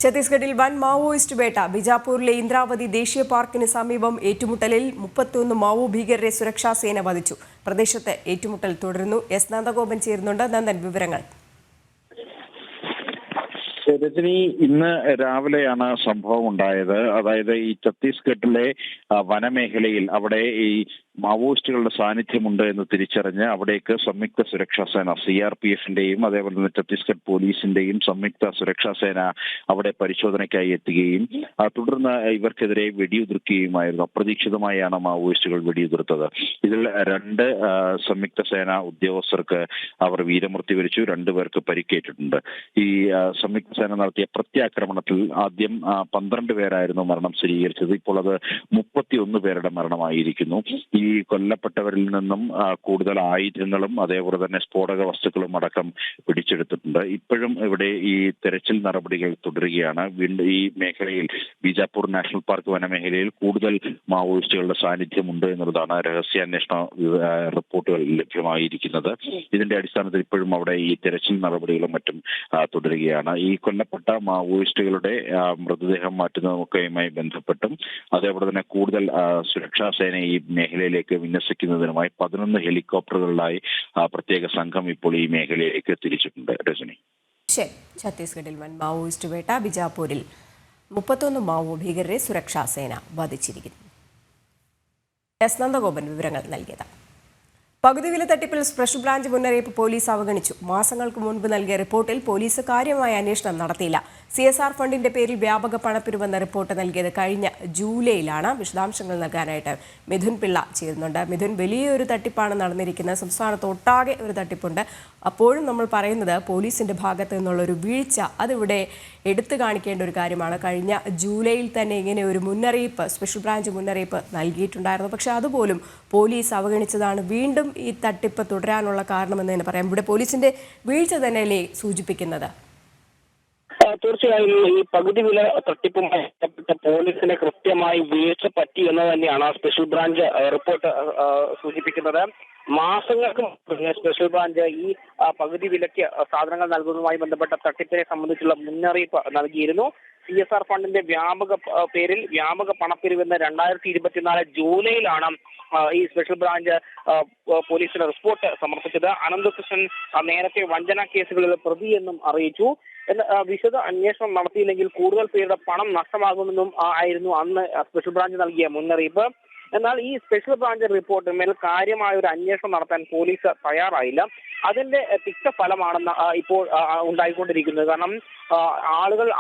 ഛത്തീസ്ഗഡിൽ വൻ മാവോയിസ്റ്റ് വേട്ട. ബിജാപൂരിലെ ഇന്ദ്രാവതി ദേശീയ പാർക്കിന് സമീപം ഏറ്റുമുട്ടലിൽ 31 മാവോ ഭീകരരെ സുരക്ഷാ സേന വധിച്ചു. പ്രദേശത്ത് ഏറ്റുമുട്ടൽ തുടരുന്നു. എസ് നന്ദഗോപൻ ചേരുന്നുണ്ട്. നന്ദൻ, വിവരങ്ങൾ. രജനി, ഇന്ന് രാവിലെയാണ് സംഭവം ഉണ്ടായത്. അതായത് ഈ ഛത്തീസ്ഗഡിലെ വനമേഖലയിൽ അവിടെ ഈ മാവോയിസ്റ്റുകളുടെ സാന്നിധ്യമുണ്ട് എന്ന് തിരിച്ചറിഞ്ഞ് അവിടേക്ക് സംയുക്ത സുരക്ഷാ സേന CRPF-ന്റെയും അതേപോലെ തന്നെ ഛത്തീസ്ഗഡ് പോലീസിന്റെയും സംയുക്ത സുരക്ഷാ സേന അവിടെ പരിശോധനയ്ക്കായി എത്തുകയും തുടർന്ന് ഇവർക്കെതിരെ വെടിയുതിർക്കുകയുമായിരുന്നു. അപ്രതീക്ഷിതമായാണ് മാവോയിസ്റ്റുകൾ വെടിയുതിർത്തത്. ഇതിൽ 2 സംയുക്ത സേന ഉദ്യോഗസ്ഥർക്ക് അവർ വീരമൃത്യു വരിച്ചു, 2 പേർക്ക് പരിക്കേറ്റിട്ടുണ്ട്. ഈ സംയുക്ത സേന നടത്തിയ പ്രത്യാക്രമണത്തിൽ ആദ്യം 12 പേരായിരുന്നു മരണം സ്ഥിരീകരിച്ചത്. ഇപ്പോൾ അത് 31 പേരുടെ മരണമായിരിക്കുന്നു. ഈ കൊല്ലപ്പെട്ടവരിൽ നിന്നും കൂടുതൽ ആയുധങ്ങളും അതേപോലെ തന്നെ സ്ഫോടക വസ്തുക്കളും അടക്കം പിടിച്ചെടുത്തിട്ടുണ്ട്. ഇപ്പോഴും ഇവിടെ ഈ തെരച്ചിൽ നടപടികൾ തുടരുകയാണ്. വീണ്ടും ഈ മേഖലയിൽ ബീജാപ്പൂർ നാഷണൽ പാർക്ക് വനമേഖലയിൽ കൂടുതൽ മാവോയിസ്റ്റുകളുടെ സാന്നിധ്യമുണ്ട് എന്നുള്ളതാണ് രഹസ്യാന്വേഷണ റിപ്പോർട്ടുകൾ ലഭ്യമായിരിക്കുന്നത്. ഇതിന്റെ അടിസ്ഥാനത്തിൽ ഇപ്പോഴും അവിടെ ഈ തെരച്ചിൽ നടപടികളും മറ്റും തുടരുകയാണ്. ഈ കൊല്ലപ്പെട്ട മാവോയിസ്റ്റുകളുടെ മൃതദേഹം മാറ്റുന്നതുമൊക്കെയുമായി ബന്ധപ്പെട്ടും അതേപോലെ തന്നെ കൂടുതൽ സുരക്ഷാ സേന ഈ മേഖലയിലേക്ക് വിന്യസിക്കുന്നതിനുമായി 11 ഹെലികോപ്റ്ററുകളിലായി പ്രത്യേക സംഘം ഇപ്പോൾ ഈ മേഖലയിലേക്ക് തിരിച്ചിട്ടുണ്ട്. രജനി, ഛത്തീസ്ഗഡിൽ വൻ മാവോയിസ്റ്റ് വേട്ട. ബിജാപൂരിൽ 31 മാവോ ഭീകരരെ സുരക്ഷാ സേന വധിച്ചിരിക്കുന്നു. എസ് നന്ദഗോപൻ വിവരങ്ങൾ നൽകിയത്. പകുതി വില തട്ടിപ്പിൽ സ്പെഷ്യൽ ബ്രാഞ്ച് മുന്നറിയിപ്പ് പോലീസ് അവഗണിച്ചു. മാസങ്ങൾക്ക് മുൻപ് നൽകിയ റിപ്പോർട്ടിൽ പോലീസ് കാര്യമായ അന്വേഷണം നടത്തിയില്ല. CSR ഫണ്ടിന്റെ പേരിൽ വ്യാപക പണപ്പിരിവെന്ന റിപ്പോർട്ട് നൽകിയത് കഴിഞ്ഞ ജൂലൈയിലാണ്. വിശദാംശങ്ങൾ നൽകാനായിട്ട് മിഥുൻ പിള്ള ചേരുന്നുണ്ട്. മിഥുൻ, വലിയൊരു തട്ടിപ്പാണ് നടന്നിരിക്കുന്നത്. സംസ്ഥാനത്ത് ഒട്ടാകെ ഒരു തട്ടിപ്പുണ്ട്. അപ്പോഴും നമ്മൾ പറയുന്നത് പോലീസിന്റെ ഭാഗത്തു നിന്നുള്ളൊരു വീഴ്ച അതിവിടെ എടുത്തു കാണിക്കേണ്ട ഒരു കാര്യമാണ്. കഴിഞ്ഞ ജൂലൈയിൽ തന്നെ ഇങ്ങനെ ഒരു മുന്നറിയിപ്പ് സ്പെഷ്യൽ ബ്രാഞ്ച് മുന്നറിയിപ്പ് നൽകിയിട്ടുണ്ടായിരുന്നു. പക്ഷേ അതുപോലും പോലീസ് അവഗണിച്ചതാണ് വീണ്ടും ഈ തട്ടിപ്പ് തുടരാനുള്ള കാരണമെന്ന് തന്നെ പറയാം. ഇവിടെ പോലീസിന്റെ വീഴ്ച തന്നെയല്ലേ സൂചിപ്പിക്കുന്നത്? തീർച്ചയായും ഈ പകുതി വില തട്ടിപ്പുമായി ബന്ധപ്പെട്ട പോലീസിന് കൃത്യമായി വീഴ്ച പറ്റി എന്ന് തന്നെയാണ് സ്പെഷ്യൽ ബ്രാഞ്ച് റിപ്പോർട്ട് സൂചിപ്പിക്കുന്നത്. മാസങ്ങൾക്ക് സ്പെഷ്യൽ ബ്രാഞ്ച് ഈ പകുതി വിലയ്ക്ക് സാധനങ്ങൾ നൽകുന്നതുമായി ബന്ധപ്പെട്ട തട്ടിപ്പിനെ സംബന്ധിച്ചുള്ള മുന്നറിയിപ്പ് നൽകിയിരുന്നു. CSR ഫണ്ടിന്റെ പേരിൽ വ്യാപക പണപ്പിരിവെന്ന് 2024 ജൂലൈയിലാണ് ഈ സ്പെഷ്യൽ ബ്രാഞ്ച് പോലീസിന് റിപ്പോർട്ട് സമർപ്പിച്ചത്. അനന്തകൃഷ്ണൻ നേരത്തെ വഞ്ചന കേസുകളിൽ പ്രതിയെന്നും അറിയിച്ചു. വിശദ അന്വേഷണം നടത്തിയില്ലെങ്കിൽ കൂടുതൽ പേരുടെ പണം നഷ്ടമാകുമെന്നും ആയിരുന്നു അന്ന് സ്പെഷ്യൽ ബ്രാഞ്ച് നൽകിയ മുന്നറിയിപ്പ്. എന്നാൽ ഈ സ്പെഷ്യൽ ബ്രാഞ്ച് റിപ്പോർട്ടിന്മേൽ കാര്യമായ ഒരു അന്വേഷണം നടത്താൻ പോലീസ് തയ്യാറായില്ല. അതിന്റെ തിക്തഫലമാണെന്ന് ഇപ്പോൾ ഉണ്ടായിക്കൊണ്ടിരിക്കുന്നത്. കാരണം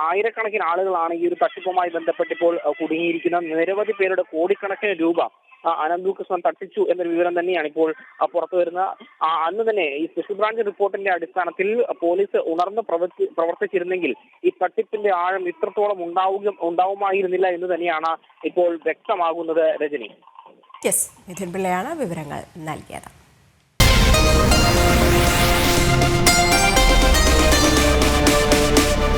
ആയിരക്കണക്കിന് ആളുകളാണ് ഈ ഒരു തട്ടിപ്പുമായി ബന്ധപ്പെട്ടിപ്പോൾ കുടുങ്ങിയിരിക്കുന്നത്. നിരവധി പേരുടെ കോടിക്കണക്കിന് രൂപ അനന്തകൃഷ്ണൻ തട്ടിച്ചു എന്നൊരു വിവരം തന്നെയാണ് ഇപ്പോൾ പുറത്തു വരുന്നത്. അന്ന് തന്നെ ഈ സ്പെഷ്യൽ ബ്രാഞ്ച് റിപ്പോർട്ടിന്റെ അടിസ്ഥാനത്തിൽ പോലീസ് ഉണർന്ന് പ്രവർത്തിച്ചിരുന്നെങ്കിൽ ഈ തട്ടിപ്പിന്റെ ആഴം ഇത്രത്തോളം ഉണ്ടാവുമായിരുന്നില്ല എന്ന് തന്നെയാണ് ഇപ്പോൾ വ്യക്തമാകുന്നത്. രജനി, മിഥുൻ പിള്ളയാണ് വിവരങ്ങൾ നൽകിയത്.